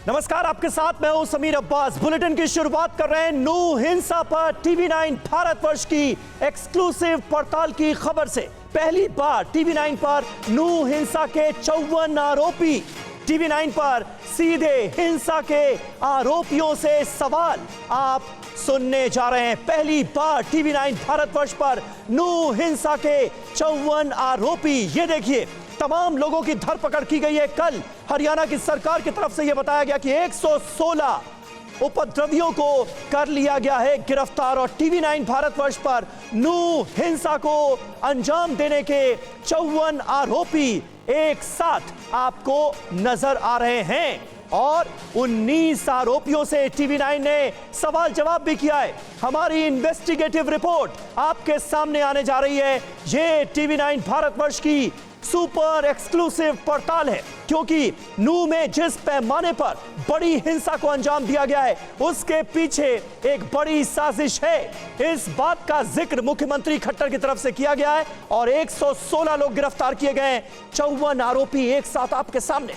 नमस्कार, आपके साथ मैं हूं समीर अब्बास। बुलेटिन की शुरुआत कर रहे हैं नू हिंसा पर टीवी9 भारतवर्ष की एक्सक्लूसिव पड़ताल की खबर से। पहली बार टीवी9 पर नू हिंसा के 54 आरोपी, टीवी9 पर सीधे हिंसा के आरोपियों से सवाल आप सुनने जा रहे हैं। पहली बार टीवी9 भारतवर्ष पर नू हिंसा के 54 आरोपी। ये देखिए, तमाम लोगों की धरपकड़ की गई है। कल हरियाणा की सरकार की तरफ से यह बताया गया कि 116 उपद्रवियों को कर लिया गया है गिरफ्तार। और टीवी9 भारतवर्ष पर नू हिंसा को अंजाम देने के 54 आरोपी एक साथ आपको नजर आ रहे हैं। और 19 आरोपियों से टीवी9 ने सवाल जवाब भी किया है। हमारी इन्वेस्टिगेटिव रिपोर्ट आपके सामने आने जा रही है। ये टीवी9 भारतवर्ष की सुपर एक्सक्लूसिव पड़ताल है, क्योंकि नू में जिस पैमाने पर बड़ी हिंसा को अंजाम दिया गया है, उसके पीछे एक बड़ी साजिश है। इस बात का जिक्र मुख्यमंत्री खट्टर की तरफ से किया गया है और 116 लोग गिरफ्तार किए गए हैं। 54 आरोपी एक साथ आपके सामने।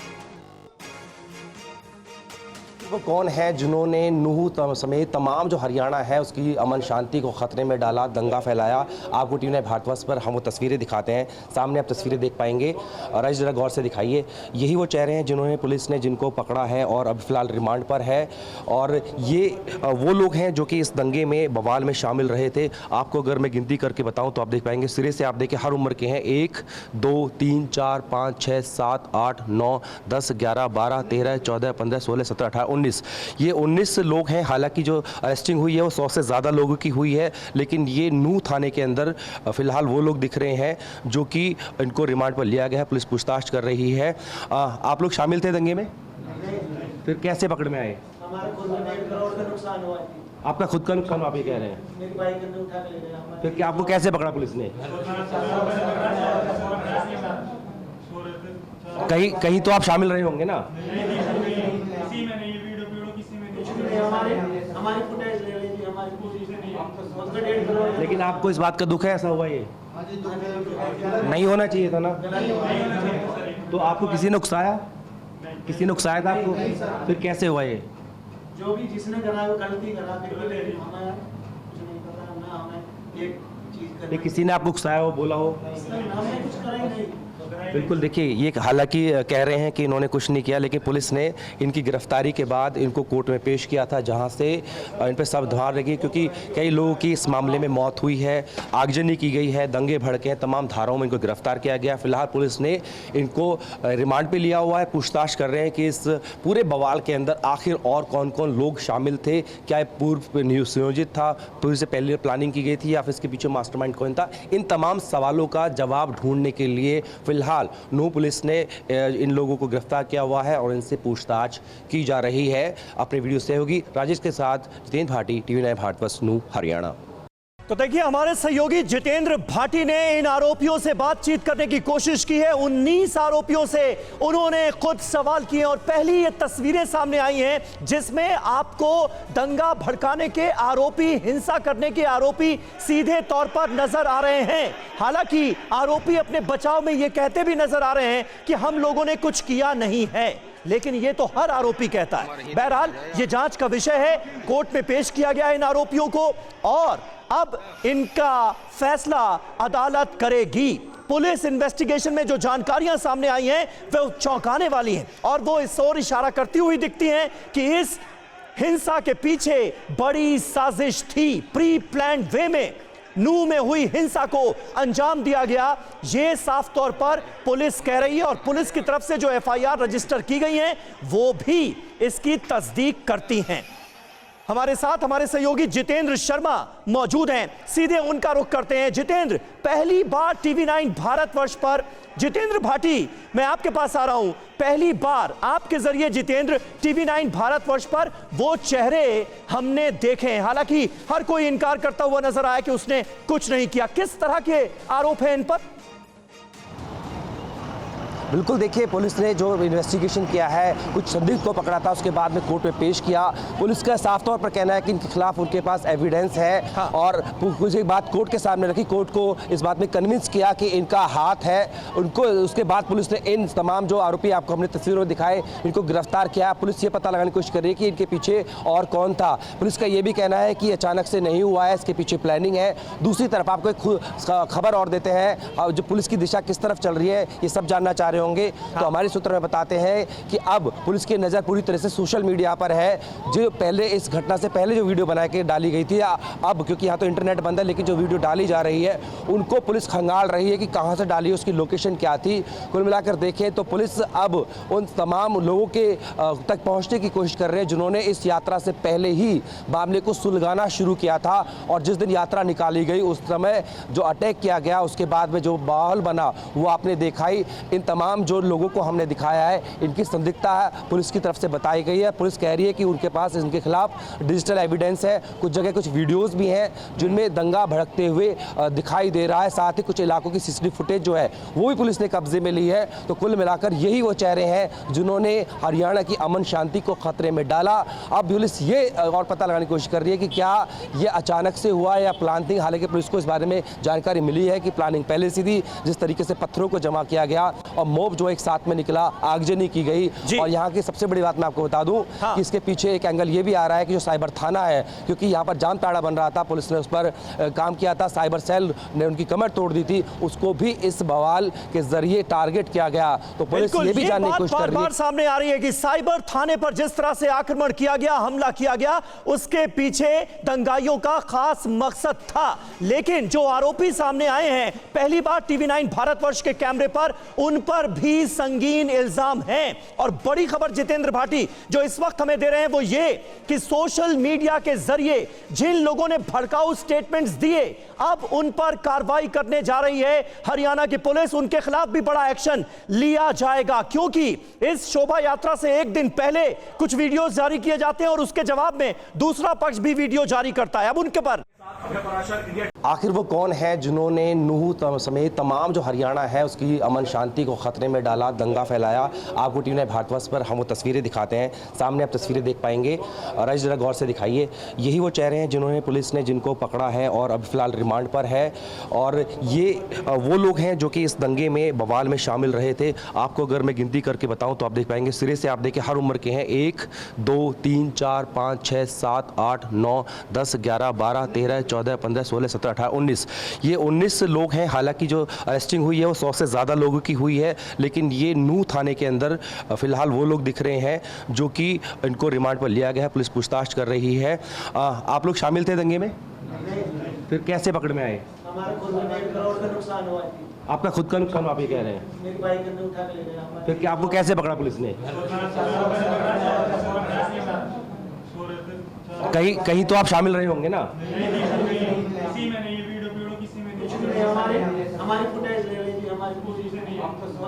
वो कौन है जिन्होंने नूह समेत तमाम जो हरियाणा है उसकी अमन शांति को खतरे में डाला, दंगा फैलाया। आपको टीवी9 भारतवर्ष पर हम वो तस्वीरें दिखाते हैं। सामने आप तस्वीरें देख पाएंगे। राज जरा गौर से दिखाइए। यही वो चेहरे हैं जिन्होंने पुलिस ने जिनको पकड़ा है और अब फिलहाल रिमांड पर है। और ये वो लोग हैं जो कि इस दंगे में बवाल में शामिल रहे थे। आपको अगर मैं गिनती करके बताऊँ तो आप देख पाएंगे, सिरे से आप देखिए हर उम्र के हैं। 1 2 3 4 5 6 7 8 9 10 11 12 13 14 15 16 17 18 19। ये 19 लोग हैं। हालांकि जो अरेस्टिंग हुई है वो 100 से ज़्यादा लोगों की हुई है, लेकिन ये नूह थाने के अंदर फिलहाल वो लोग दिख रहे हैं जो कि इनको रिमांड पर लिया गया है। पुलिस पूछताछ कर रही है। आप लोग शामिल थे दंगे में? फिर कैसे पकड़ में आए? हमारे खुद में 1.5 करोड़ का नुकसान हुआ है। आपका खुद का नुकसान आप ही कह रहे हैं? मेरी बाइक अंदर उठा के ले गए। फिर क्या आपको कैसे पकड़ा पुलिस ने? कहीं तो आप शामिल रहे होंगे ना? हमारी फुटेज ले लीजिए, हमारी उसका 1.5 करोड़। लेकिन आपको इस बात का दुख है ऐसा हुआ? ये नहीं होना चाहिए था ना। तो आपको किसी ने उकसाया? किसी ने उकसाया था आपको? फिर कैसे हुआ ये? जो भी जिसने करा वो गलती करा, फिर भी हमें कुछ नहीं पता ना। हमें एक चीज करनी, किसी ने आपको उकसाया हो, बोला हो? हमने कुछ करा ही नहीं। बिल्कुल, देखिए ये हालांकि कह रहे हैं कि इन्होंने कुछ नहीं किया, लेकिन पुलिस ने इनकी गिरफ्तारी के बाद इनको कोर्ट में पेश किया था, जहां से इन पर सब धार लगी, क्योंकि कई लोगों की इस मामले में मौत हुई है, आगजनी की गई है, दंगे भड़के हैं, तमाम धाराओं में इनको गिरफ्तार किया गया। फिलहाल पुलिस ने इनको रिमांड पे लिया हुआ है। पूछताछ कर रहे हैं कि इस पूरे बवाल के अंदर आखिर और कौन कौन लोग शामिल थे, क्या पूर्व संयोजित था, पूर्व से पहले प्लानिंग की गई थी, या फिर इसके पीछे मास्टरमाइंड कौन था। इन तमाम सवालों का जवाब ढूंढने के लिए फिलहाल नूह पुलिस ने इन लोगों को गिरफ्तार किया हुआ है और इनसे पूछताछ की जा रही है। अपने वीडियो सहयोगी राजेश के साथ जितेंद्र भाटी, टीवी9 भारतवर्ष, नूह, हरियाणा। तो देखिए, हमारे सहयोगी जितेंद्र भाटी ने इन आरोपियों से बातचीत करने की कोशिश की है। 19 आरोपियों से उन्होंने खुद सवाल किए और पहली ये तस्वीरें सामने आई हैं जिसमें आपको दंगा भड़काने के आरोपी, हिंसा करने के आरोपी सीधे तौर पर नजर आ रहे हैं। हालांकि आरोपी अपने बचाव में ये कहते भी नजर आ रहे हैं कि हम लोगों ने कुछ किया नहीं है, लेकिन ये तो हर आरोपी कहता है। बहरहाल ये जांच का विषय है। कोर्ट में पेश किया गया इन आरोपियों को और अब इनका फैसला अदालत करेगी। पुलिस इन्वेस्टिगेशन में जो जानकारियां सामने आई हैं वो चौंकाने वाली हैं और वो इस ओर इशारा करती हुई दिखती हैं कि इस हिंसा के पीछे बड़ी साजिश थी। प्री प्लान्ड वे में नूह में हुई हिंसा को अंजाम दिया गया, ये साफ तौर पर पुलिस कह रही है। और पुलिस की तरफ से जो एफआईआर रजिस्टर की गई हैं वो भी इसकी तस्दीक करती हैं। हमारे साथ हमारे सहयोगी जितेंद्र शर्मा मौजूद हैं, सीधे उनका रुख करते हैं। जितेंद्र, पहली बार टीवी9 भारतवर्ष पर जितेंद्र भाटी, मैं आपके पास आ रहा हूं। पहली बार आपके जरिए जितेंद्र, टीवी9 भारतवर्ष पर वो चेहरे हमने देखे हैं। हालांकि हर कोई इनकार करता हुआ नजर आया कि उसने कुछ नहीं किया। किस तरह के आरोप हैं इन पर? बिल्कुल, देखिए पुलिस ने जो इन्वेस्टिगेशन किया है, कुछ संदिग्ध को पकड़ा था, उसके बाद में कोर्ट में पेश किया। पुलिस का साफ तौर पर कहना है कि इनके खिलाफ उनके पास एविडेंस है। हाँ। और कुछ एक बात कोर्ट के सामने रखी, कोर्ट को इस बात में कन्विंस किया कि इनका हाथ है उनको। उसके बाद पुलिस ने इन तमाम जो आरोपी आपको हमने तस्वीरों में दिखाए, इनको गिरफ्तार किया। पुलिस ये पता लगाने की कोशिश कर रही है कि इनके पीछे और कौन था। पुलिस का ये भी कहना है कि अचानक से नहीं हुआ है, इसके पीछे प्लानिंग है। दूसरी तरफ आपको एक खबर और देते हैं, जो पुलिस की दिशा किस तरफ चल रही है ये सब जानना चाह रहे होंगे। तो हमारे सूत्र में बताते हैं कि अब पुलिस की नज़र पूरी तरह से सोशल मीडिया पर है। जो पहले इस घटना से पहले जो वीडियो बना के डाली गई थी, अब क्योंकि यहाँ तो इंटरनेट बंद है, लेकिन जो वीडियो डाली जा रही है उनको पुलिस खंगाल रही है कि कहाँ से डाली, उसकी लोकेशन क्या थी। कुल मिलाकर देखें तो पुलिस अब उन तमाम लोगों के तक पहुँचने की कोशिश कर रहे हैं जिन्होंने इस यात्रा से पहले ही मामले को सुलगाना शुरू किया था। और जिस दिन यात्रा निकाली गई उस समय जो अटैक किया गया, उसके बाद में जो माहौल बना वो आपने देखा ही। इन तमाम जो लोगों को हमने दिखाया है, इनकी संदिग्धता पुलिस की तरफ से बताई गई है। पुलिस कह रही है कि उनके पास इनके खिलाफ डिजिटल एविडेंस है। कुछ जगह कुछ वीडियोस भी हैं जिनमें दंगा भड़कते हुए दिखाई दे रहा है। साथ ही कुछ इलाकों की सीसीटीवी फुटेज जो है वो भी पुलिस ने कब्जे में ली है। तो कुल मिलाकर यही वो चेहरे हैं जिन्होंने हरियाणा की अमन शांति को खतरे में डाला। अब पुलिस ये और पता लगाने की कोशिश कर रही है कि क्या ये अचानक से हुआ या प्लान थी। हालांकि पुलिस को इस बारे में जानकारी मिली है कि प्लानिंग पहले से थी। जिस तरीके से पत्थरों को जमा किया गया और मोब जो एक साथ में निकला, आगजनी की गई। और यहाँ की सबसे बड़ी बात मैं आपको बता दूं कि इसके पीछे एक एंगल ये भी आ रहा है कि जो साइबर थाना है, क्योंकि यहाँ पर जाम ताड़ा बन रहा था, पुलिस ने उस पर काम किया था, साइबर सेल ने उनकी कमर तोड़ दी थी, उसको भी इस बवाल के जरिए टारगेट किया गया। तो पुलिस ये भी जानने की कोशिश कर रही है, सामने आ रही है कि साइबर थाने पर जिस तरह से आक्रमण किया गया, हमला किया गया, उसके पीछे दंगाइयों का खास मकसद था। लेकिन जो आरोपी सामने आए हैं पहली बार TV9 भारतवर्ष के कैमरे पर, उन पर भी संगीन इल्जाम हैं। और बड़ी खबर जितेंद्र भाटी जो इस वक्त हमें दे रहे हैं वो ये कि सोशल मीडिया के जरिए जिन लोगों ने भड़काऊ स्टेटमेंट्स दिए, अब उन पर कार्रवाई करने जा रही है हरियाणा की पुलिस। उनके खिलाफ भी बड़ा एक्शन लिया जाएगा, क्योंकि इस शोभा यात्रा से एक दिन पहले कुछ वीडियोस जारी किए जाते हैं और उसके जवाब में दूसरा पक्ष भी वीडियो जारी करता है। अब उनके पर आखिर वो कौन है जिन्होंने नूह समेत तमाम जो हरियाणा है उसकी अमन शांति को खतरे में डाला, दंगा फैलाया। आपको TV9 भारतवर्ष पर हम वो तस्वीरें दिखाते हैं, सामने आप तस्वीरें देख पाएंगे। राजेश जरा गौर से दिखाइए, यही वो चेहरे हैं जिन्होंने पुलिस ने जिनको पकड़ा है और अब फिलहाल रिमांड पर है। और ये वो लोग हैं जो कि इस दंगे में बवाल में शामिल रहे थे। आपको अगर मैं गिनती करके बताऊं तो आप देख पाएंगे, सिरे से आप देखिए हर उम्र के हैं। 1 2 3 4 5 6 7 8 9 10 11 12 13 14 15 16 17 18 19, ये 19 लोग हैं। हालांकि जो अरेस्टिंग हुई है वो 100 से ज़्यादा लोगों की हुई है, लेकिन ये नूह थाने के अंदर फिलहाल वो लोग दिख रहे हैं जो कि इनको रिमांड पर लिया गया है। पुलिस पूछताछ कर रही है। आप लोग शामिल थे दंगे में, फिर कैसे पकड़ में आए? हमारे खुद में 1 करोड़ का नुकसान हुआ है। आपका खुद का नुकसान आप ये कह रहे हैं? मेरी बाइक ने उठा के ले गया। फिर क्या आपको कैसे पकड़ा पुलिस ने? कहीं तो आप शामिल रहे होंगे ना? हमारी फुटेज ले ली थी, हमारी उसका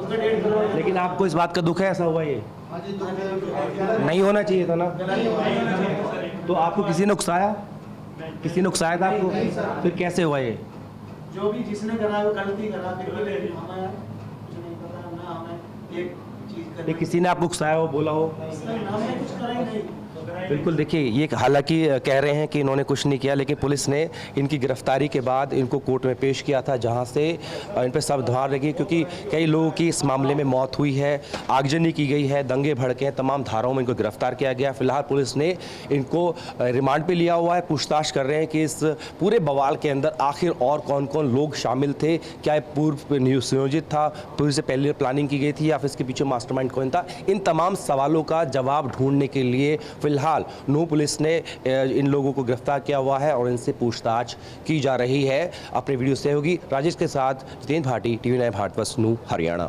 1.5 करोड़। लेकिन आपको इस बात का दुख है ऐसा हुआ? ये नहीं होना चाहिए था ना। तो आपको किसी ने उकसाया? किसी ने उकसाया था आपको? फिर कैसे हुआ ये? जो भी जिसने करा वो गलती करा, फिर भी हमें कुछ नहीं पता ना, हमें एक चीज करनी। किसी ने आपको उकसाया हो, बोला हो? हमने कुछ करा ही नहीं। बिल्कुल, देखिए ये हालांकि कह रहे हैं कि इन्होंने कुछ नहीं किया, लेकिन पुलिस ने इनकी गिरफ्तारी के बाद इनको कोर्ट में पेश किया था, जहां से इन पर सब धार लगी, क्योंकि कई लोगों की इस मामले में मौत हुई है, आगजनी की गई है, दंगे भड़के हैं, तमाम धाराओं में इनको गिरफ्तार किया गया। फिलहाल पुलिस ने इनको रिमांड पे लिया हुआ है, पूछताछ कर रहे हैं कि इस पूरे बवाल के अंदर आखिर और कौन कौन लोग शामिल थे, क्या पूर्व संयोजित था, पूरी से पहले प्लानिंग की गई थी, या फिर इसके पीछे मास्टरमाइंड कौन था। इन तमाम सवालों का जवाब ढूंढने के लिए फिलहाल नूह पुलिस ने इन लोगों को गिरफ्तार किया हुआ है और इनसे पूछताछ की जा रही है। अपने वीडियो सहयोगी राजेश के साथ जितेंद्र भाटी, TV9 भारतवर्ष, नूह, हरियाणा।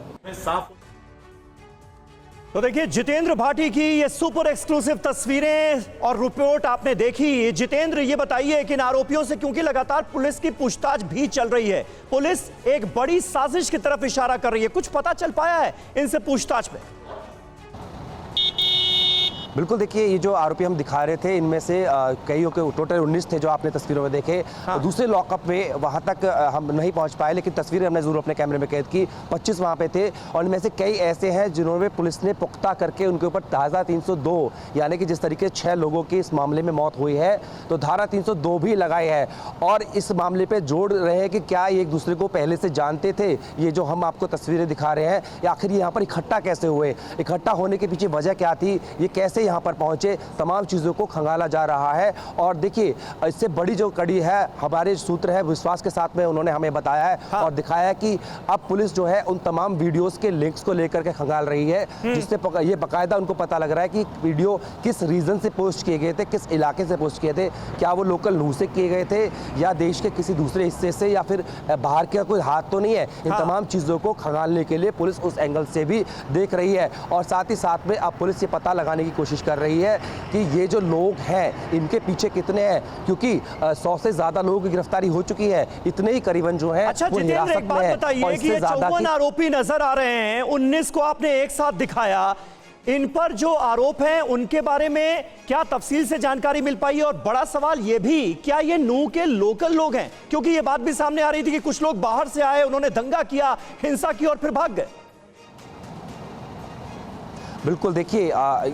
तो देखिए जितेंद्र भाटी की ये सुपर एक्सक्लूसिव तस्वीरें और रिपोर्ट आपने देखी। जितेंद्र, ये बताइए कि इन आरोपियों से, क्योंकि लगातार पुलिस की पूछताछ भी चल रही है, पुलिस एक बड़ी साजिश की तरफ इशारा कर रही है, कुछ पता चल पाया है इनसे पूछताछ में? बिल्कुल, देखिए ये जो आरोपी हम दिखा रहे थे इनमें से कईयों के टोटल 19 थे जो आपने तस्वीरों में देखे। हाँ। दूसरे लॉकअप में वहाँ तक हम नहीं पहुँच पाए, लेकिन तस्वीरें हमने जरूर अपने कैमरे में कैद की। 25 वहाँ पे थे और इनमें से कई ऐसे हैं जिन्होंने पुलिस ने पुख्ता करके उनके ऊपर धारा 302 यानी कि जिस तरीके से 6 लोगों की इस मामले में मौत हुई है तो धारा 302 भी लगाई है और इस मामले पर जोड़ रहे हैं कि क्या ये एक दूसरे को पहले से जानते थे। ये जो हम आपको तस्वीरें दिखा रहे हैं या आखिर यहाँ पर इकट्ठा कैसे हुए, इकट्ठा होने के पीछे वजह क्या थी, ये कैसे यहाँ पर पहुंचे, तमाम चीज़ों को खंगाला जा रहा है। और देखिए इससे बड़ी जो कड़ी है, हमारे सूत्र है विश्वास के साथ में उन्होंने हमें बताया है और दिखाया है कि अब पुलिस जो है उन तमाम वीडियोस के लिंक्स को लेकर के खंगाल रही है, जिससे ये बाकायदा उनको पता लग रहा है कि वीडियो किस रीजन से पोस्ट किए गए थे, किस इलाके से पोस्ट किए थे, क्या वो लोकल न्यूज़ से किए गए थे या देश के किसी दूसरे हिस्से से या फिर बाहर का कोई हाथ तो नहीं है। इन तमाम चीज़ों को खंगालने के लिए पुलिस उस एंगल से भी देख रही है और साथ ही साथ में अब पुलिस ये पता लगाने की कोशिश कर रही है कि ये जो लोग हैं इनके पीछे कितने हैं, क्योंकि 100 से ज्यादा लोगों की गिरफ्तारी हो चुकी है, इतने ही करीबन जो है अच्छा वो जितेंद्र, हिरासत एक में बात है। बताइए कि ये 54 आरोपी नजर आ रहे हैं, 19 को आपने एक साथ दिखाया, इन पर जो आरोप हैं उनके बारे में क्या तफसील से जानकारी मिल पाई? और बड़ा सवाल ये भी, क्या ये नूह के लोकल लोग हैं? क्योंकि ये बात भी सामने आ रही थी कि कुछ लोग बाहर से आए, उन्होंने दंगा किया, हिंसा की और फिर भाग गए। बिल्कुल, देखिए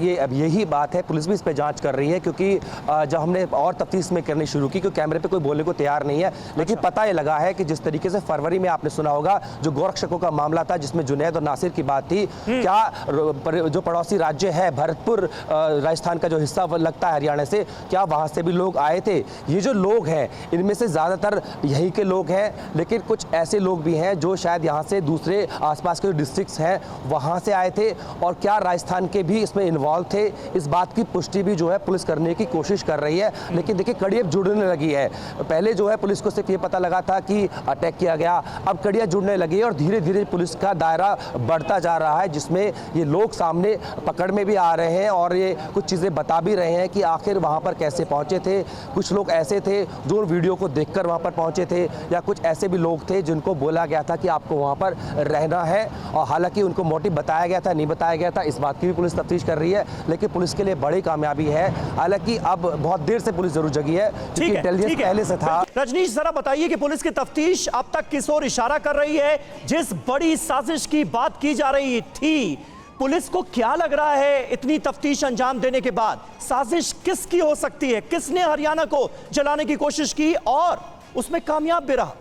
ये अब यही बात है, पुलिस भी इस पे जांच कर रही है क्योंकि जब हमने और तफ्तीश में करनी शुरू की, क्योंकि कैमरे पे कोई बोलने को तैयार नहीं है, लेकिन पता ये लगा है कि जिस तरीके से फरवरी में आपने सुना होगा जो गोरक्षकों का मामला था जिसमें जुनैद और नासिर की बात थी, क्या जो पड़ोसी राज्य है भरतपुर राजस्थान का जो हिस्सा लगता है हरियाणा से, क्या वहाँ से भी लोग आए थे? ये जो लोग हैं इनमें से ज़्यादातर यहीं के लोग हैं, लेकिन कुछ ऐसे लोग भी हैं जो शायद यहाँ से दूसरे आसपास के जो डिस्ट्रिक्ट्स हैं वहाँ से आए थे और क्या राजस्थान के भी इसमें इन्वॉल्व थे। इस बात की पुष्टि भी जो है पुलिस करने की कोशिश कर रही है, लेकिन देखिए कड़ी अब जुड़ने लगी है। पहले जो है पुलिस को सिर्फ ये पता लगा था कि अटैक किया गया, अब कड़ियाँ जुड़ने लगी है और धीरे धीरे पुलिस का दायरा बढ़ता जा रहा है, जिसमें ये लोग सामने पकड़ में भी आ रहे हैं और ये कुछ चीज़ें बता भी रहे हैं कि आखिर वहाँ पर कैसे पहुँचे थे। कुछ लोग ऐसे थे जो वीडियो को देखकर वहाँ पर पहुँचे थे या कुछ ऐसे भी लोग थे जिनको बोला गया था कि आपको वहाँ पर रहना है और हालांकि उनको मोटिव बताया गया था, नहीं बताया गया था, इस बात की भी पुलिस तफ्तीश कर रही है। लेकिन पुलिस के लिए बड़ी कामयाबी है, हालांकि अब बहुत देर से पुलिस जरूर जगी है क्योंकि इंटेलिजेंस पहले से था। रजनीश, जरा बताइए कि पुलिस की तफ्तीश अब तक किस ओर इशारा कर रही है? जिस बड़ी साजिश की बात की जा रही थी, पुलिस को क्या लग रहा है इतनी तफ्तीश अंजाम देने के बाद साजिश किसकी हो सकती है? किसने हरियाणा को जलाने की कोशिश की और उसमें कामयाब भी रहा?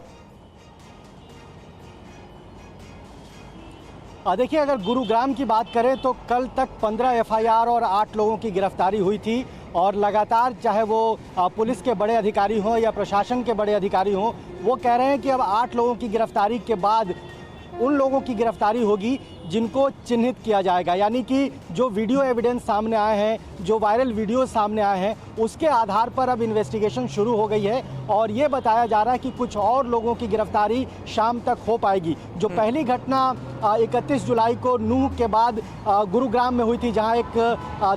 देखिए, अगर गुरुग्राम की बात करें तो कल तक 15 एफआईआर और 8 लोगों की गिरफ्तारी हुई थी और लगातार चाहे वो पुलिस के बड़े अधिकारी हों या प्रशासन के बड़े अधिकारी हों, वो कह रहे हैं कि अब 8 लोगों की गिरफ्तारी के बाद उन लोगों की गिरफ्तारी होगी जिनको चिन्हित किया जाएगा, यानी कि जो वीडियो एविडेंस सामने आए हैं, जो वायरल वीडियो सामने आए हैं, उसके आधार पर अब इन्वेस्टिगेशन शुरू हो गई है और ये बताया जा रहा है कि कुछ और लोगों की गिरफ्तारी शाम तक हो पाएगी। जो पहली घटना 31 जुलाई को नूह के बाद गुरुग्राम में हुई थी, जहां एक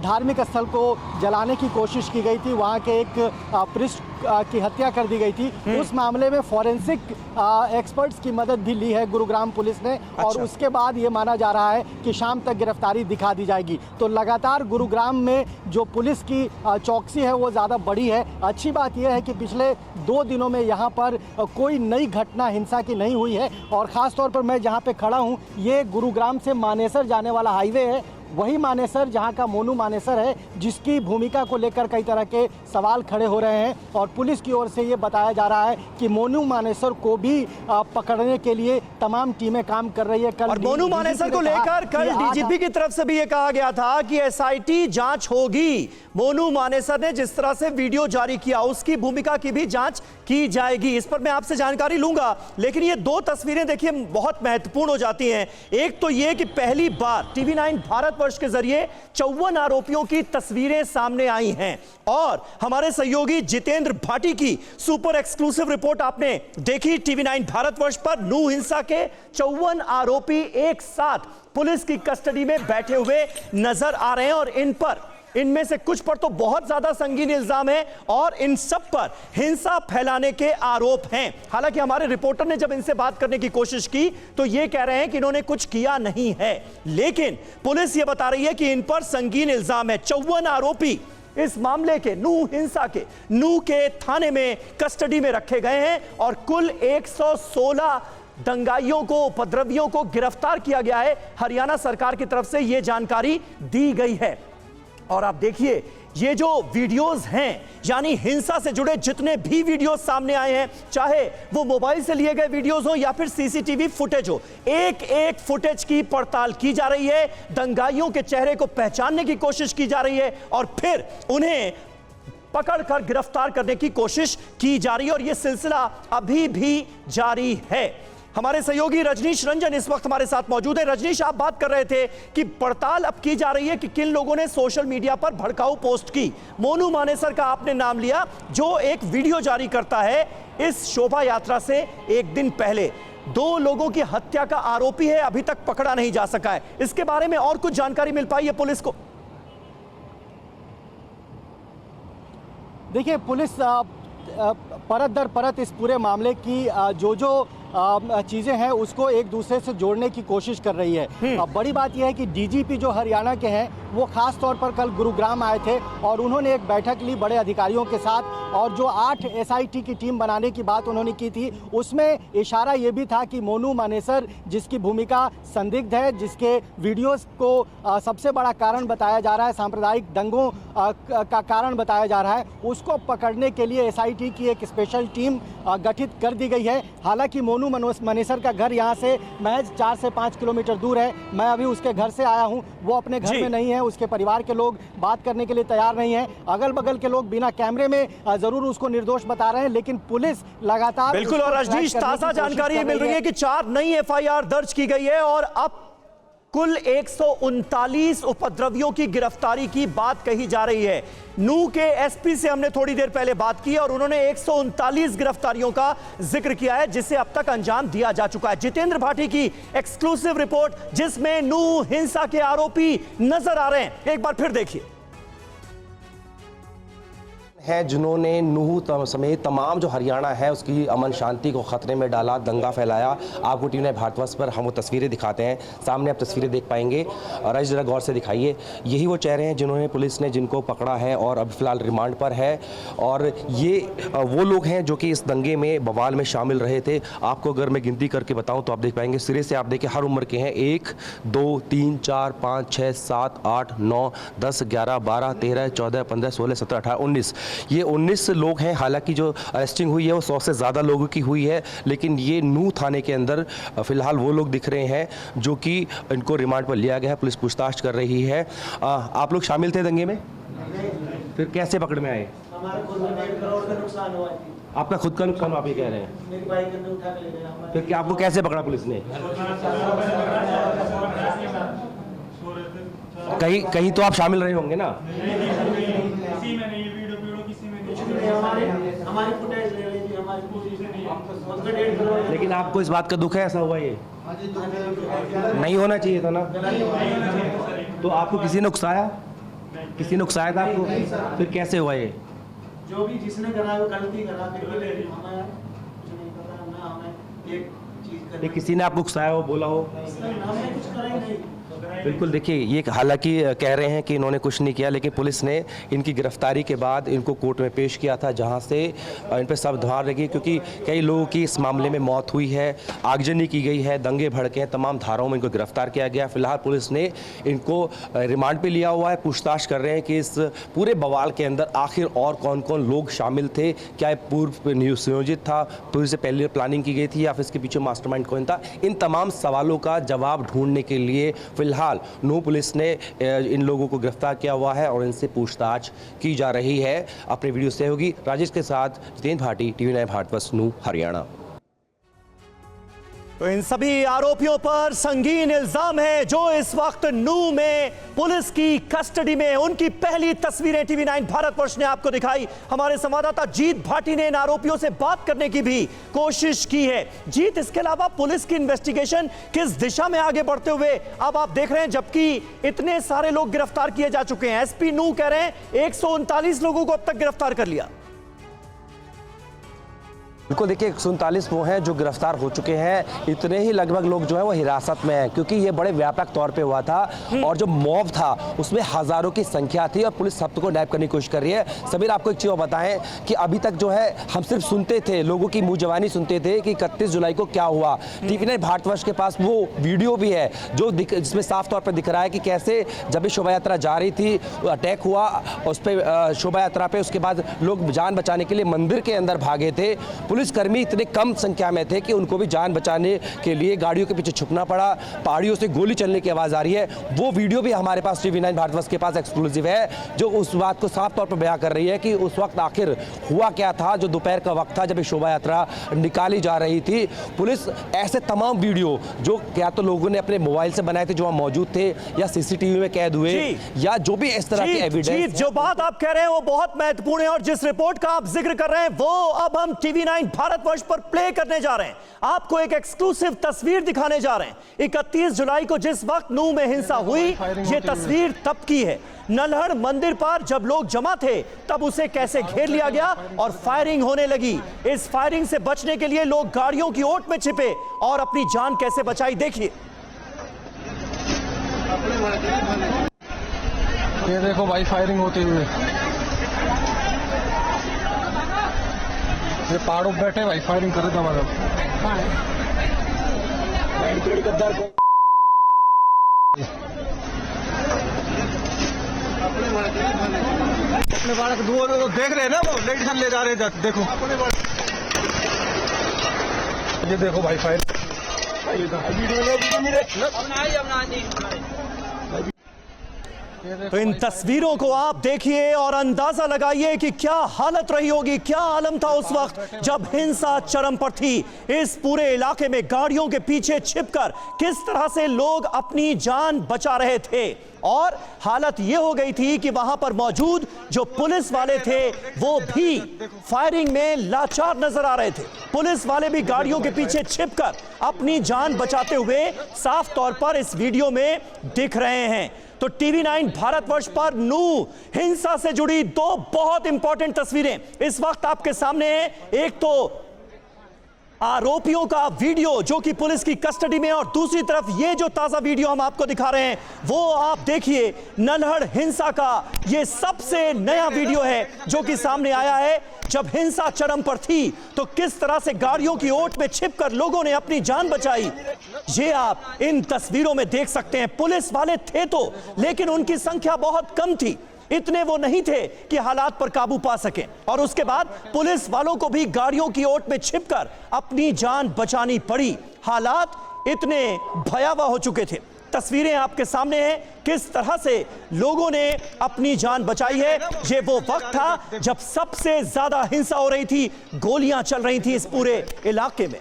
धार्मिक स्थल को जलाने की कोशिश की गई थी, वहां के एक प्रिस्ट की हत्या कर दी गई थी, उस मामले में फॉरेंसिक एक्सपर्ट्स की मदद भी ली है गुरुग्राम पुलिस ने और उसके बाद ये माना जा रहा है कि शाम तक गिरफ्तारी दिखा दी जाएगी। तो लगातार गुरुग्राम में जो पुलिस की चौकसी है वो ज़्यादा बड़ी है। अच्छी बात यह है कि पिछले 2 दिनों में यहाँ पर कोई नई घटना हिंसा की नहीं हुई है और ख़ास तौर पर मैं जहाँ पे खड़ा हूँ, ये गुरुग्राम से मानेसर जाने वाला हाईवे है, वही मानेसर जहां का मोनू मानेसर है, जिसकी भूमिका को लेकर कई तरह के सवाल खड़े हो रहे हैं और पुलिस की ओर से ये बताया जा रहा है कि मोनू मानेसर को भी पकड़ने के लिए तमाम टीमें काम कर रही है। कल और मोनू मानेसर को लेकर कल डीजीपी की तरफ से भी ये कहा गया था कि एसआईटी जांच होगी। मोनू मानेसर ने जिस तरह से वीडियो जारी किया उसकी भूमिका की भी जांच की जाएगी। इस पर मैं आपसे जानकारी लूंगा, लेकिन ये 2 तस्वीरें देखिए बहुत महत्वपूर्ण हो जाती हैं। एक तो ये कि पहली बार TV9 भारतवर्ष के जरिए 54 आरोपियों की तस्वीरें सामने आई हैं और हमारे सहयोगी जितेंद्र भाटी की सुपर एक्सक्लूसिव रिपोर्ट आपने देखी। TV9 भारतवर्ष पर नूह हिंसा के 54 आरोपी एक साथ पुलिस की कस्टडी में बैठे हुए नजर आ रहे हैं और इन पर इनमें से कुछ पर तो बहुत ज्यादा संगीन इल्जाम है और इन सब पर हिंसा फैलाने के आरोप हैं। हालांकि हमारे रिपोर्टर ने जब इनसे बात करने की कोशिश की तो ये कह रहे हैं कि इन्होंने कुछ किया नहीं है, लेकिन पुलिस ये बता रही है कि इन पर संगीन इल्जाम है। 54 आरोपी इस मामले के नूह हिंसा के नूह के थाने में कस्टडी में रखे गए हैं और कुल 116 दंगाइयों को, उपद्रवियों को गिरफ्तार किया गया है। हरियाणा सरकार की तरफ से यह जानकारी दी गई है। और आप देखिए ये जो वीडियोस हैं, यानी हिंसा से जुड़े जितने भी वीडियोस सामने आए हैं, चाहे वो मोबाइल से लिए गए वीडियोस हो या फिर सीसीटीवी फुटेज हो, एक एक फुटेज की पड़ताल की जा रही है। दंगाइयों के चेहरे को पहचानने की कोशिश की जा रही है और फिर उन्हें पकड़कर गिरफ्तार करने की कोशिश की जा रही है और यह सिलसिला अभी भी जारी है। हमारे सहयोगी रजनीश रंजन इस वक्त हमारे साथ मौजूद है। रजनीश, आप बात कर रहे थे कि पड़ताल अब की जा रही है कि किन लोगों ने सोशल मीडिया पर भड़काऊ पोस्ट की। मोनू मानेसर का आपने नाम लिया, जो एक वीडियो जारी करता है इस शोभा यात्रा से एक दिन पहले। 2 लोगों की हत्या का आरोपी है, अभी तक पकड़ा नहीं जा सका है। इसके बारे में और कुछ जानकारी मिल पाई है पुलिस को? देखिए, पुलिस परत दर परत इस पूरे मामले की जो चीज़ें हैं उसको एक दूसरे से जोड़ने की कोशिश कर रही है। अब बड़ी बात यह है कि डीजीपी जो हरियाणा के हैं वो खास तौर पर कल गुरुग्राम आए थे और उन्होंने एक बैठक ली बड़े अधिकारियों के साथ, और जो 8 एसआईटी की टीम बनाने की बात उन्होंने की थी उसमें इशारा ये भी था कि मोनू मानेसर, जिसकी भूमिका संदिग्ध है, जिसके वीडियोस को सबसे बड़ा कारण बताया जा रहा है, सांप्रदायिक दंगों का कारण बताया जा रहा है, उसको पकड़ने के लिए एसआईटी की एक स्पेशल टीम गठित कर दी गई है। हालांकि मोनू मानेसर का घर यहाँ से महज 4 से 5 किलोमीटर दूर है। मैं अभी उसके घर से आया हूँ, वो अपने घर में नहीं है, उसके परिवार के लोग बात करने के लिए तैयार नहीं है। अगल बगल के लोग बिना कैमरे में जरूर उसको निर्दोष बता रहे हैं, लेकिन पुलिस लगातार बिल्कुल। और रजनीश, ताजा जानकारी मिल रही है कि 4 नई एफआईआर दर्ज की गई है और अब कुल 139 उपद्रवियों की गिरफ्तारी की बात कही जा रही है। नूह के एसपी से हमने थोड़ी देर पहले बात की और उन्होंने 139 गिरफ्तारियों का जिक्र किया है, जिसे अब तक अंजाम दिया जा चुका है। जितेंद्र भाटी की एक्सक्लूसिव रिपोर्ट, जिसमें नूह हिंसा के आरोपी नजर आ रहे हैं। एक बार फिर देखिए। हैं जिन्होंने नूह समेत तमाम जो हरियाणा है उसकी अमन शांति को खतरे में डाला, दंगा फैलाया। आपको टीवी ने भारतवर्ष पर हम वो तस्वीरें दिखाते हैं, सामने आप तस्वीरें देख पाएंगे। राज, जरा गौर से दिखाइए। यही वो चेहरे हैं जिन्होंने पुलिस ने जिनको पकड़ा है और अब फिलहाल रिमांड पर है, और ये वो लोग हैं जो कि इस दंगे में, बवाल में शामिल रहे थे। आपको अगर मैं गिनती करके बताऊँ तो आप देख पाएंगे, सिरे से आप देखिए हर उम्र के हैं। 1 2 3 4 5 6 7 8 9 10 11 12 13 14 15 16 17 18 19, ये 19 लोग हैं। हालांकि जो अरेस्टिंग हुई है वो 100 से ज़्यादा लोगों की हुई है, लेकिन ये नूह थाने के अंदर फिलहाल वो लोग दिख रहे हैं जो कि इनको रिमांड पर लिया गया है। पुलिस पूछताछ कर रही है। आप लोग शामिल थे दंगे में? फिर कैसे पकड़ में आए? हमारे खुद में 1.5 करोड़ का नुकसान हुआ है। आपका खुद का नुकसान आप ही कह रहे हैं? मेरी बाइक अंदर उठा के ले गया। फिर क्या आपको कैसे पकड़ा पुलिस ने? कहीं तो आप शामिल रहे होंगे ना? हमारी फुटेज ले ली, हमारी खुद का 1.5 करोड़। लेकिन आपको इस बात का दुख है ऐसा हुआ? ये नहीं होना चाहिए था ना। तो आपको किसी ने उकसाया? किसी ने उकसाया था आपको? फिर कैसे हुआ ये? जो भी जिसने करा वो गलती करा, फिर भी हमें कुछ नहीं पता ना, हमें एक चीज करनी। किसी ने आपको उकसाया हो, बोला हो? हमने कुछ करा ही नहीं। बिल्कुल। देखिए, ये हालांकि कह रहे हैं कि इन्होंने कुछ नहीं किया, लेकिन पुलिस ने इनकी गिरफ्तारी के बाद इनको कोर्ट में पेश किया था, जहां से इन पर सब धार लगी, क्योंकि कई लोगों की इस मामले में मौत हुई है, आगजनी की गई है, दंगे भड़के हैं, तमाम धाराओं में इनको गिरफ्तार किया गया। फिलहाल पुलिस ने इनको रिमांड पे लिया हुआ है। पूछताछ कर रहे हैं कि इस पूरे बवाल के अंदर आखिर और कौन कौन लोग शामिल थे, क्या पूर्व संयोजित था, पूर्व से पहले प्लानिंग की गई थी, या फिर इसके पीछे मास्टरमाइंड कौन था। इन तमाम सवालों का जवाब ढूंढने के लिए फिलहाल नूह पुलिस ने इन लोगों को गिरफ्तार किया हुआ है और इनसे पूछताछ की जा रही है। अपने वीडियो सहयोगी राजेश के साथ जितेंद्र भाटी, टीवी 9 भारतवर्ष, नूह, हरियाणा। तो इन सभी आरोपियों पर संगीन इल्जाम है जो इस वक्त नूह में पुलिस की कस्टडी में। उनकी पहली तस्वीरें TV9 भारतवर्ष ने आपको दिखाई। हमारे संवाददाता जीत भाटी ने इन आरोपियों से बात करने की भी कोशिश की है। जीत, इसके अलावा पुलिस की इन्वेस्टिगेशन किस दिशा में आगे बढ़ते हुए अब आप देख रहे हैं, जबकि इतने सारे लोग गिरफ्तार किए जा चुके हैं। एसपी नूह कह रहे हैं 139 लोगों को अब तक गिरफ्तार कर लिया। बिल्कुल, देखिए 139 वो हैं जो गिरफ्तार हो चुके हैं। इतने ही लगभग लोग जो है वो हिरासत में हैं, क्योंकि ये बड़े व्यापक तौर पे हुआ था और जो मॉब था उसमें हजारों की संख्या थी और पुलिस सबको नैप करने की कोशिश कर रही है। समीर, आपको एक चीज़ बताएं कि अभी तक जो है हम सिर्फ सुनते थे, लोगों की मुंह जवानी सुनते थे कि 31 जुलाई को क्या हुआ। TV9 भारतवर्ष के पास वो वीडियो भी है जो जिसमें साफ तौर पर दिख रहा है कि कैसे जब शोभा यात्रा जा रही थी, अटैक हुआ उस पर शोभा यात्रा पे, उसके बाद लोग जान बचाने के लिए मंदिर के अंदर भागे थे। पुलिसकर्मी इतने कम संख्या में थे कि उनको भी जान बचाने के लिए गाड़ियों के पीछे छुपना पड़ा। पहाड़ियों से गोली चलने की आवाज़ आ रही है। वो वीडियो भी हमारे पास TV9 भारतवर्ष के पास एक्सक्लूसिव है, जो उस बात को साफ तौर पर बयां कर रही है कि उस वक्त आखिर हुआ क्या था। जो दोपहर का वक्त था जब ये शोभा यात्रा निकाली जा रही थी, पुलिस ऐसे तमाम वीडियो जो क्या तो लोगों ने अपने मोबाइल से बनाए थे, जो वहाँ मौजूद थे, या CCTV में कैद हुए, या जो भी इस तरह की एविडेंस। जो बात आप कह रहे हैं वो बहुत महत्वपूर्ण है और जिस रिपोर्ट का आप जिक्र कर रहे हैं वो अब हम TV9 भारतवर्ष पर प्ले करने जा रहे हैं। आपको एक एक्सक्लूसिव तस्वीर दिखाने जा रहे हैं। 31 जुलाई को जिस वक्त नूह में हिंसा हुई, ये तस्वीर तब की है। नल्हड़ मंदिर पर जब लोग जमा थे तब उसे कैसे घेर लिया गया और फायरिंग होने लगी। इस फायरिंग से बचने के लिए लोग गाड़ियों की ओट में छिपे और अपनी जान कैसे बचाई, देखिए। ये देखो भाई, फायरिंग होते हुए ये पहाड़ों पे बैठे भाई, फायरिंग करे था मतलब। अपने बालक दूर देख रहे हैं ना, वो लेडीज ले जा रहे हैं, देखो ये देखो भाई, फायर। तो इन तस्वीरों को आप देखिए और अंदाजा लगाइए कि क्या हालत रही होगी, क्या आलम था उस वक्त जब हिंसा चरम पर थी। इस पूरे इलाके में गाड़ियों के पीछे छिपकर किस तरह से लोग अपनी जान बचा रहे थे और हालत यह हो गई थी कि वहां पर मौजूद जो पुलिस वाले थे वो भी फायरिंग में लाचार नजर आ रहे थे। पुलिस वाले भी गाड़ियों के पीछे छिपकर अपनी जान बचाते हुए साफ तौर पर इस वीडियो में दिख रहे हैं। तो TV9 भारतवर्ष पर नूह हिंसा से जुड़ी दो बहुत इंपॉर्टेंट तस्वीरें इस वक्त आपके सामने हैं। एक तो आरोपियों का वीडियो जो कि पुलिस की कस्टडी में, और दूसरी तरफ ये जो ताजा वीडियो हम आपको दिखा रहे हैं वो आप देखिए, नल्हड़ हिंसा का ये सबसे नया वीडियो है जो कि सामने आया है। जब हिंसा चरम पर थी तो किस तरह से गाड़ियों की ओट में छिपकर लोगों ने अपनी जान बचाई, ये आप इन तस्वीरों में देख सकते हैं। पुलिस वाले थे तो, लेकिन उनकी संख्या बहुत कम थी। इतने वो नहीं थे कि हालात पर काबू पा सकें और उसके बाद पुलिस वालों को भी गाड़ियों की ओट में छिपकर अपनी जान बचानी पड़ी। हालात इतने भयावह हो चुके थे। तस्वीरें आपके सामने हैं किस तरह से लोगों ने अपनी जान बचाई है। ये वो वक्त था जब सबसे ज्यादा हिंसा हो रही थी, गोलियां चल रही थी इस पूरे इलाके में।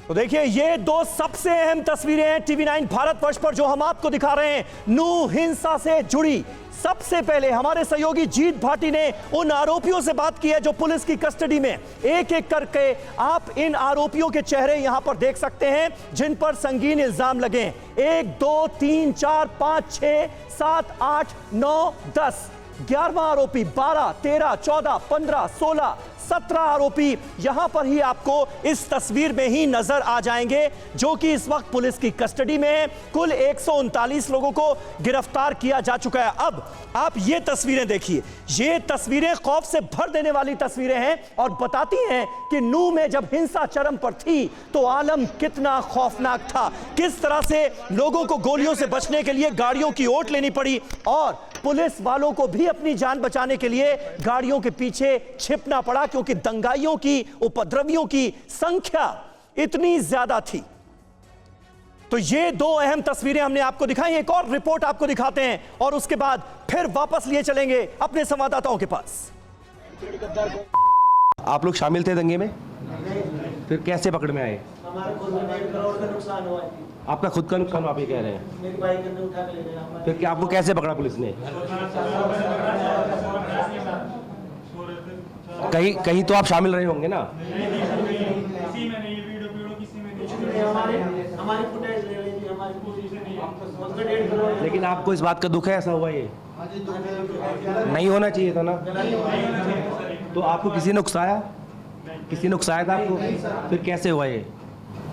तो देखिए, ये दो सबसे अहम तस्वीरें हैं TV9 भारतवर्ष पर जो हम आपको दिखा रहे हैं, नूह हिंसा से जुड़ी। सबसे पहले हमारे सहयोगी जीत भाटी ने उन आरोपियों से बात की है जो पुलिस की कस्टडी में। एक एक करके आप इन आरोपियों के चेहरे यहां पर देख सकते हैं जिन पर संगीन इल्जाम लगे। 1 2 3 4 5 6 7 8 9 10 11वां आरोपी, 12 13 14 15 16 17 आरोपी यहां पर ही आपको इस तस्वीर में ही नजर आ जाएंगे जो कि इस वक्त पुलिस की कस्टडी में है। कुल 139 लोगों को गिरफ्तार किया जा चुका है। अब आप ये तस्वीरें देखिए, ये तस्वीरें खौफ से भर देने वाली तस्वीरें हैं और बताती हैं कि नूह में जब हिंसा चरम पर थी तो आलम कितना खौफनाक था, किस तरह से लोगों को गोलियों से बचने के लिए गाड़ियों की ओट लेनी पड़ी और पुलिस वालों को भी अपनी जान बचाने के लिए गाड़ियों के पीछे छिपना पड़ा, क्योंकि दंगाइयों की, उपद्रवियों की संख्या इतनी ज्यादा थी। तो ये दो अहम तस्वीरें हमने आपको दिखाई। एक और रिपोर्ट आपको दिखाते हैं और उसके बाद फिर वापस लिए चलेंगे अपने संवाददाताओं के पास। आप लोग शामिल थे दंगे में? फिर कैसे पकड़ में आए? हमारे खुद में 1.5 करोड़ का नुकसान हुआ है। आपका खुद का नुकसान आप ये कह रहे हैं? मेरी बाइक अंदर उठा के ले गए हमारे। फिर क्या आपको कैसे पकड़ा पुलिस ने? कहीं तो आप शामिल रहे होंगे ना? हमारी फुटेज ले ली थी, हमारी पूरी से नहीं, उसका 1.5 करोड़। लेकिन आपको इस बात का दुख है ऐसा हुआ ये? नहीं होना चाहिए था ना? तो आपको किसी ने उकसाया? किसी ने उकसाया था आपको? फिर कैसे हुआ ये?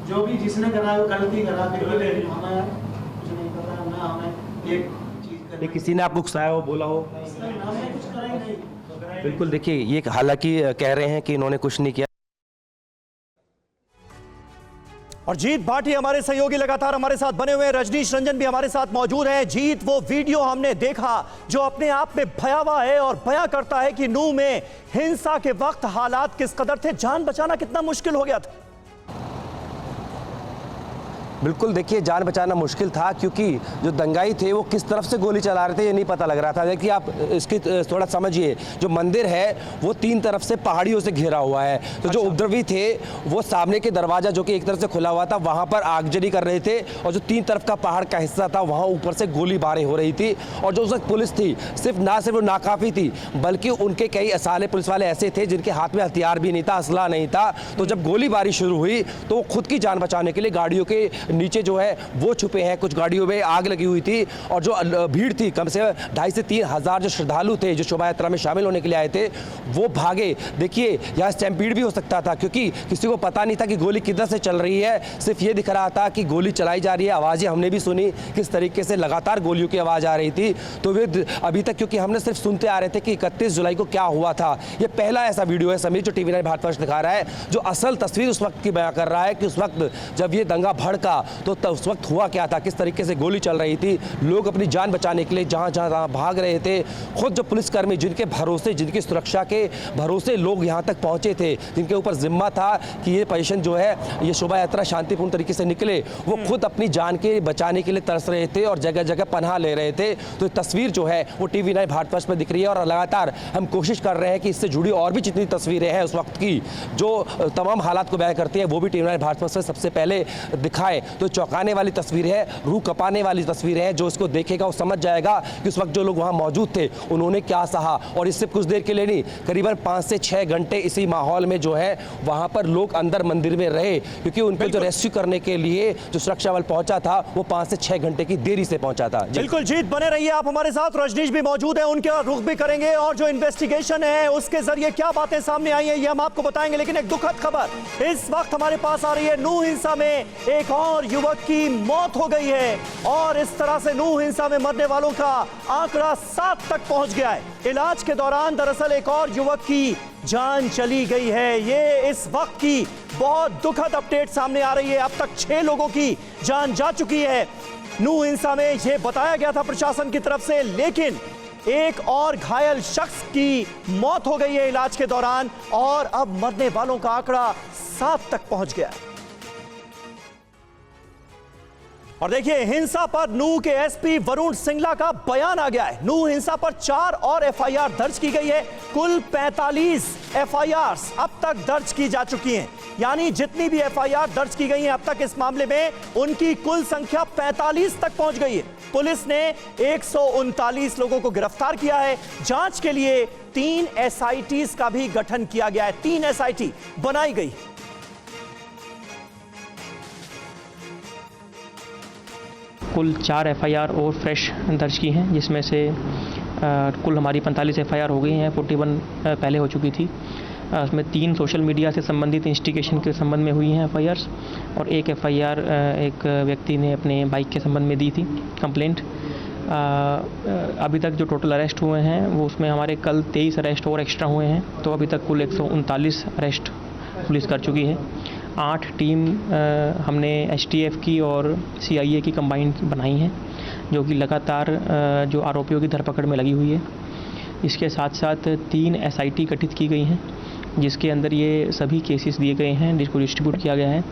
जो भी जिसने करा वो गलती करा, फिर भी हमें कुछ नहीं पता ना, हमें एक चीज ये किसी ने आपको उकसाया हो, बोला हो? हमने कुछ करा ही नहीं। बिल्कुल, देखिए ये हालांकि कह रहे हैं कि इन्होंने कुछ नहीं किया। और जीत भाटी हमारे सहयोगी लगातार हमारे साथ बने हुए हैं, रजनीश रंजन भी हमारे साथ मौजूद हैं। जीत, वो वीडियो हमने देखा जो अपने आप में भयावह है और बयां करता है कि नूह में हिंसा के वक्त हालात किस कदर थे, जान बचाना कितना मुश्किल हो गया था। बिल्कुल, देखिए जान बचाना मुश्किल था क्योंकि जो दंगाई थे वो किस तरफ से गोली चला रहे थे ये नहीं पता लग रहा था। देखिए आप इसकी थोड़ा समझिए, जो मंदिर है वो 3 तरफ से पहाड़ियों से घिरा हुआ है। तो जो उपद्रवी थे वो सामने के दरवाजा जो कि एक तरफ से खुला हुआ था वहां पर आगजनी कर रहे थे, और जो 3 तरफ का पहाड़ का हिस्सा था वहां ऊपर से गोलीबारी हो रही थी। और जो उस वक्त पुलिस थी ना सिर्फ वो नाकाफी थी बल्कि उनके कई असाले पुलिस वाले ऐसे थे जिनके हाथ में हथियार भी नहीं था, असला नहीं था। तो जब गोलीबारी शुरू हुई तो वो खुद की जान बचाने के लिए गाड़ियों के नीचे जो है वो छुपे हैं। कुछ गाड़ियों में आग लगी हुई थी और जो भीड़ थी, कम से 2,500 से 3,000 जो श्रद्धालु थे जो शोभा यात्रा में शामिल होने के लिए आए थे वो भागे। देखिए यहाँ स्टैम्पीड भी हो सकता था क्योंकि किसी को पता नहीं था कि गोली किधर से चल रही है। सिर्फ ये दिख रहा था कि गोली चलाई जा रही है, आवाज़ें हमने भी सुनी किस तरीके से लगातार गोलियों की आवाज़ आ रही थी। तो वे अभी तक क्योंकि हमने सिर्फ सुनते आ रहे थे कि 31 जुलाई को क्या हुआ था। ये पहला ऐसा वीडियो है समीर जो TV9 भारतवर्ष दिखा रहा है जो असल तस्वीर उस वक्त की बयां कर रहा है कि उस वक्त जब ये दंगा भड़का तो उस वक्त हुआ क्या था, किस तरीके से गोली चल रही थी। लोग अपनी जान बचाने के लिए जहां जहां भाग रहे थे। खुद जो पुलिसकर्मी जिनके भरोसे, जिनकी सुरक्षा के भरोसे लोग यहां तक पहुंचे थे, जिनके ऊपर जिम्मा था कि ये पोजीशन जो है ये शोभा यात्रा शांतिपूर्ण तरीके से निकले, वो खुद अपनी जान के बचाने के लिए तरस रहे थे और जगह जगह पनाह ले रहे थे। तो तस्वीर जो है वो TV9 भारतवर्ष में दिख रही है और लगातार हम कोशिश कर रहे हैं कि इससे जुड़ी और भी जितनी तस्वीरें हैं उस वक्त की जो तमाम हालात को बयां करती है वो भी TV9 भारतवर्ष में सबसे पहले दिखाएं। तो चौंकाने वाली तस्वीर है, रूह कपाने वाली तस्वीर है। जो इसको देखेगा वो समझ जाएगा कि उस वक्त जो लोग वहां मौजूद थे उन्होंने क्या सहा। और इससे कुछ देर के लिए नहीं, करीबन 5 से 6 घंटे इसी माहौल में जो है वहां पर लोग अंदर मंदिर में रहे क्योंकि उनको जो रेस्क्यू करने के लिए जो सुरक्षा बल पहुंचा था वो 5 से 6 घंटे की देरी से पहुंचा था। बिल्कुल जीत, बने रहिए आप हमारे साथ। रजनीश भी मौजूद है, उनका रुख भी करेंगे और जो इन्वेस्टिगेशन है उसके जरिए क्या बातें सामने आई है ये हम आपको बताएंगे। लेकिन एक दुखद खबर इस वक्त हमारे पास आ रही है। नूह हिंसा में एक और युवक की मौत हो गई है और इस तरह से नूह हिंसा में मरने वालों का आंकड़ा 7 तक पहुंच गया है। इलाज के दौरान दरअसल एक और युवक की जान चली गई है। ये इस वक्त की बहुत दुखद अपडेट सामने आ रही है। अब तक 6 लोगों की जान जा चुकी है नूह हिंसा में, यह बताया गया था प्रशासन की तरफ से। लेकिन एक और घायल शख्स की मौत हो गई है इलाज के दौरान और अब मरने वालों का आंकड़ा 7 तक पहुंच गया है। और देखिए हिंसा पर नूह के SP वरुण सिंगला का बयान आ गया है। नूह हिंसा पर 4 और FIR दर्ज की गई है। कुल 45 FIRs अब तक दर्ज की जा चुकी हैं। यानी जितनी भी FIR दर्ज की गई हैं अब तक इस मामले में उनकी कुल संख्या 45 तक पहुंच गई है। पुलिस ने 139 लोगों को गिरफ्तार किया है। जांच के लिए 3 SITs का भी गठन किया गया है। 3 SIT बनाई गई। कुल 4 FIR और फ्रेश दर्ज की हैं जिसमें से कुल हमारी 45 FIR हो गई हैं। 41 पहले हो चुकी थी। उसमें 3 सोशल मीडिया से संबंधित इंस्टिगेशन के संबंध में हुई हैं FIRs और एक FIR एक व्यक्ति ने अपने बाइक के संबंध में दी थी कंप्लेंट। अभी तक जो टोटल अरेस्ट हुए हैं वो उसमें हमारे कल 23 अरेस्ट और एक्स्ट्रा हुए हैं। तो अभी तक कुल 139 अरेस्ट पुलिस कर चुकी है। 8 टीम हमने STF की और CIA की कंबाइंड बनाई हैं जो कि लगातार जो आरोपियों की धरपकड़ में लगी हुई है। इसके साथ साथ 3 SIT गठित की गई हैं जिसके अंदर ये सभी केसेस दिए गए हैं जिसको डिस्ट्रीब्यूट किया गया है।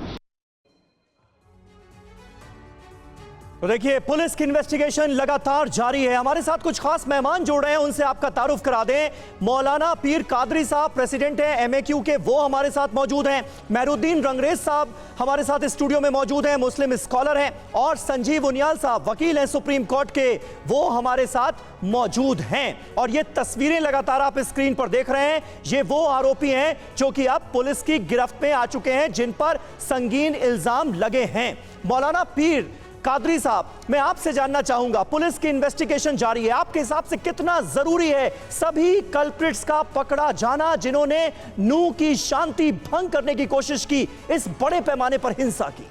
तो देखिए, पुलिस की इन्वेस्टिगेशन लगातार जारी है। हमारे साथ कुछ खास मेहमान जुड़ रहे हैं, उनसे आपका तारुफ करा दें। मौलाना पीर कादरी साहब प्रेसिडेंट हैं एमएक्यू के, वो हमारे साथ मौजूद हैं। मेहरुद्दीन रंगरेज साहब हमारे साथ स्टूडियो में मौजूद हैं, मुस्लिम स्कॉलर हैं। और संजीव उनियाल साहब वकील हैं सुप्रीम कोर्ट के, वो हमारे साथ मौजूद हैं। और ये तस्वीरें लगातार आप स्क्रीन पर देख रहे हैं, ये वो आरोपी हैं जो कि अब पुलिस की गिरफ्त में आ चुके हैं, जिन पर संगीन इल्जाम लगे हैं। मौलाना पीर कादरी साहब, मैं आपसे जानना चाहूंगा, पुलिस की इन्वेस्टिगेशन जारी है, आपके हिसाब से कितना जरूरी है सभी कल्प्रिट्स का पकड़ा जाना जिन्होंने नूह की शांति भंग करने की कोशिश की, इस बड़े पैमाने पर हिंसा की?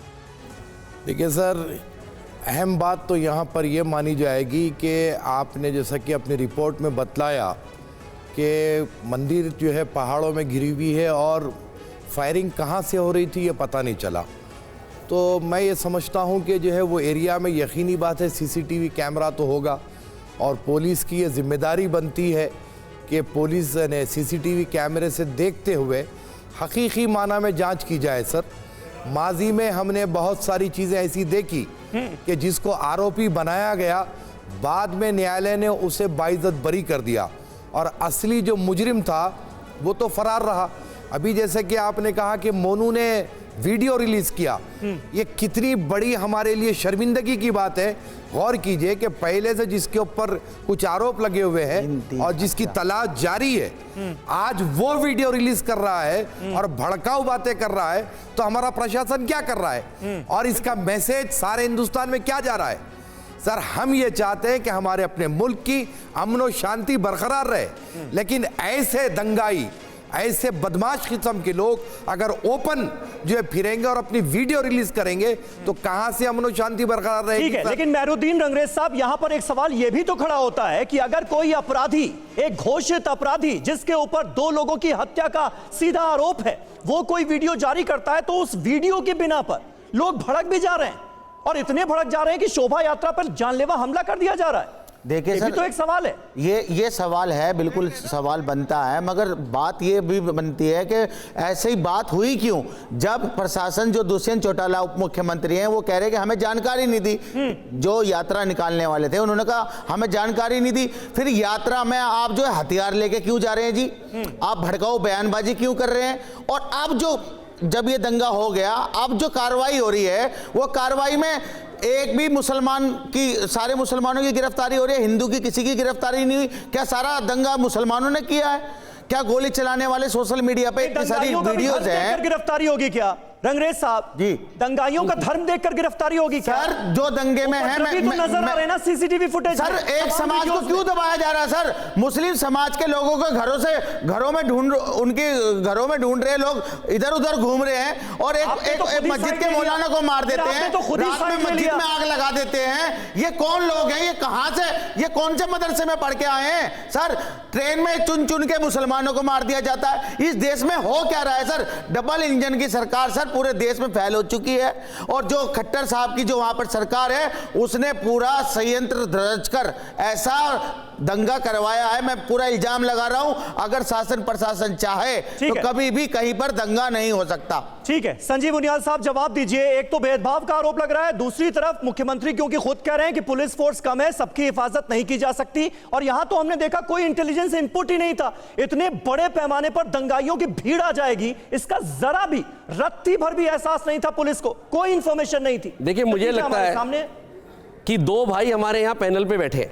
देखिए सर, अहम बात तो यहाँ पर यह मानी जाएगी कि आपने जैसा कि अपनी रिपोर्ट में बतलाया कि मंदिर जो है पहाड़ों में घिरी हुई है और फायरिंग कहाँ से हो रही थी ये पता नहीं चला। तो मैं ये समझता हूँ कि जो है वो एरिया में यकीनी बात है सीसीटीवी कैमरा तो होगा, और पुलिस की ये जिम्मेदारी बनती है कि पुलिस ने सीसीटीवी कैमरे से देखते हुए हकीकी माना में जांच की जाए। सर, माजी में हमने बहुत सारी चीज़ें ऐसी देखी कि जिसको आरोपी बनाया गया, बाद में न्यायालय ने उसे बाइज्जत बरी कर दिया और असली जो मुजरिम था वो तो फरार रहा। अभी जैसे कि आपने कहा कि मोनू ने वीडियो रिलीज किया, ये कितनी बड़ी हमारे लिए शर्मिंदगी की बात है। गौर कीजिए कि पहले से जिसके ऊपर कुछ आरोप लगे हुए हैं और जिसकी तलाश जारी है, आज वो वीडियो रिलीज कर रहा है और भड़काऊ बातें कर रहा है, तो हमारा प्रशासन क्या कर रहा है और इसका मैसेज सारे हिंदुस्तान में क्या जा रहा है? सर, हम ये चाहते हैं कि हमारे अपने मुल्क की अमन और शांति बरकरार रहे, लेकिन ऐसे दंगाई, ऐसे बदमाश किस्म के लोग अगर ओपन जो है फिरेंगे और अपनी वीडियो रिलीज करेंगे तो कहां से अमन और शांति बरकरार रहेगी? ठीक है, लेकिन मेहरुद्दीन रंगरेज साहब, यहां पर एक सवाल यह भी तो खड़ा होता है कि अगर कोई अपराधी, एक घोषित अपराधी जिसके ऊपर 2 लोगों की हत्या का सीधा आरोप है, वो कोई वीडियो जारी करता है, तो उस वीडियो के बिना पर लोग भड़क भी जा रहे हैं और इतने भड़क जा रहे हैं कि शोभा यात्रा पर जानलेवा हमला कर दिया जा रहा है। देखिए सर, तो एक सवाल है, ये सवाल है, बिल्कुल सवाल बनता है, मगर बात ये भी बनती है कि ऐसे ही बात हुई क्यों जब प्रशासन, जो दुष्यंत चौटाला उप मुख्यमंत्री हैं, वो कह रहे कि हमें जानकारी नहीं दी। जो यात्रा निकालने वाले थे उन्होंने कहा हमें जानकारी नहीं दी। फिर यात्रा में आप जो है हथियार लेके क्यों जा रहे हैं जी? आप भड़काऊ बयानबाजी क्यों कर रहे हैं? और अब जब ये दंगा हो गया, अब जो कार्रवाई हो रही है, वो कार्रवाई में एक भी मुसलमान की, सारे मुसलमानों की गिरफ्तारी हो रही है, हिंदू की किसी की गिरफ्तारी नहीं हुई। क्या सारा दंगा मुसलमानों ने किया है? क्या गोली चलाने वाले सोशल मीडिया पे इतनी सारी वीडियोज हैं? गिरफ्तारी होगी क्या रंगरेज साहब जी? दंगाइयों का धर्म देखकर गिरफ्तारी होगी क्या? सर, जो दंगे में है, नजर आ रहे हैं ना सीसीटीवी फुटेज। सर, एक समाज को क्यों दबाया जा रहा है? सर, मुस्लिम समाज के लोगों को घरों में ढूंढ रहे लोग इधर उधर घूम रहे हैं और एक मस्जिद के मौलाना को मार देते हैं, रात में मस्जिद में आग लगा देते हैं। ये कौन लोग हैं? ये कहां से, ये कौन से मदरसे में पढ़ के आए हैं? सर, ट्रेन में चुन चुन के मुसलमानों को मार दिया जाता है। इस देश में हो क्या रहा है? सर, डबल इंजन की सरकार सर पूरे देश में फैल हो चुकी है, और जो खट्टर साहब की जो वहां पर सरकार है, उसने पूरा संयंत्र रच कर ऐसा दंगा करवाया है। मैं पूरा इल्जाम लगा रहा हूं, अगर शासन प्रशासन चाहे तो कभी भी कहीं पर दंगा नहीं हो सकता। ठीक है, संजीव उनियाल साहब जवाब दीजिए। एक तो भेदभाव का आरोप लग रहा है, दूसरी तरफ मुख्यमंत्री क्योंकि खुद कह रहे हैं कि पुलिस फोर्स कम है, सबकी हिफाजत नहीं की जा सकती, और यहां तो हमने देखा कोई इंटेलिजेंस इनपुट ही नहीं था। इतने बड़े पैमाने पर दंगाइयों की भीड़ आ जाएगी, इसका जरा भी, रत्ती भर भी एहसास नहीं था पुलिस को, कोई इंफॉर्मेशन नहीं थी। देखिए, मुझे लगता है सामने कि 2 भाई हमारे यहां पैनल पे बैठे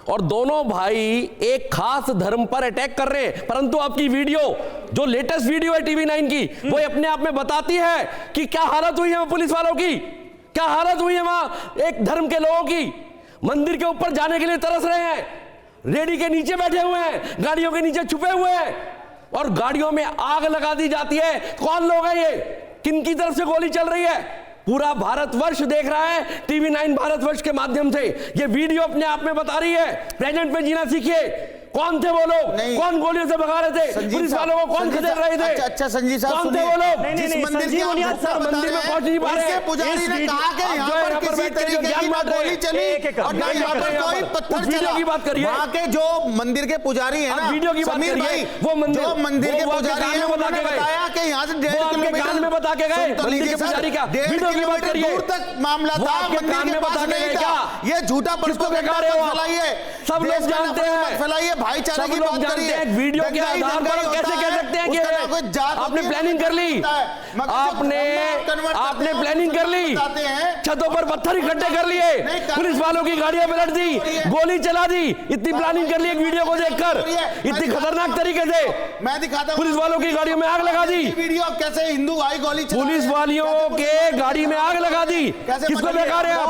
और दोनों भाई एक खास धर्म पर अटैक कर रहे हैं, परंतु आपकी वीडियो, जो लेटेस्ट वीडियो है टीवी 9 की, वो अपने आप में बताती है कि क्या हालत हुई है पुलिस वालों की, क्या हालत हुई है वहां एक धर्म के लोगों की। मंदिर के ऊपर जाने के लिए तरस रहे हैं, रेडी के नीचे बैठे हुए हैं, गाड़ियों के नीचे छुपे हुए हैं, और गाड़ियों में आग लगा दी जाती है। कौन लोग हैं ये? किनकी तरफ से गोली चल रही है? पूरा भारतवर्ष देख रहा है टीवी 9 भारतवर्ष के माध्यम से। ये वीडियो अपने आप में बता रही है, प्रेजेंट में जीना सीखिए। कौन थे वो लोग? नहीं। कौन गोलियों से भगा रहे थे? संजीव पुलिस साहब, वालों को कौन संजीव खदेड़ रहे थे? अच्छा संजीव साहब कौन थे सुनिए। वो लोग? नहीं, जिस नहीं, मंदिर संजीव की मुनियाद आप साहब, बता मंदिर रहे में हैं, पहुंच नहीं पा रहे। इसके पुजारी इस ने वीडियो- कहा कि आप यहाँ जो पर यहाँ पर किसी बैठ के तरीके ज्ञान की ना बांट रहे गोली हैं। चली एक-एक और ना करके यहाँ पर कोई पत्थर उस वीडियो चला। की बात करिए। वहाँ के जो मंदिर के पुजारी है आप ना वीडियो की बात समीर करिए। भाई, वो मंदिर- जो मंदिर वो के आपके पुजारी कान है में बता उन्होंने के गए। बताया कि यहाँ से 1.5 वो आपके किलोमीटर कान में बता के गए। सुन तो मंदिर लीजिए के पुजारी का। सर, 1.5 वीडियो की बात किलोमीटर करिए। दूर तक मामला वो था, आपके मंदिर कान के में पास बता के नहीं गए था। क्या? ये झूठा किसको बता रहे हो आप? फैलाइए, सब लोग देश में जानते नफरत हैं। मत फैलाइए, भाईचारे सब की लोग बात जानते करिए। हैं। वीडियो के दंगाई आधार पर होता कैसे कह है, सकते हैं कि उसका ना कोई जात आपने होती है, प्लानिंग कर ली? होता है। मगर जब आपने धर्म convert करते आपने हैं, प्लानिंग कर ली? बताते हैं। छतों पर पत्थर इकट्ठे कर लिए, नहीं, पुलिस वालों की गाड़ियां पलट दी, गोली चला दी। इतनी प्लानिंग कर ली एक वीडियो को देखकर, इतनी खतरनाक तरीके से मैं दिखाता हूं। पुलिस वालों की गाड़ियों में आग लगा दी। वीडियो कैसे हिंदू भाई गोली चला पुलिस रहे हैं, वालियों कैसे के गाड़ी में आग लगा दी। कैसे किसको बताइए? बेकार है आप?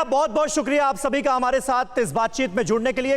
बहुत बहुत शुक्रिया आप सभी का हमारे साथ इस बातचीत में जुड़ने के लिए।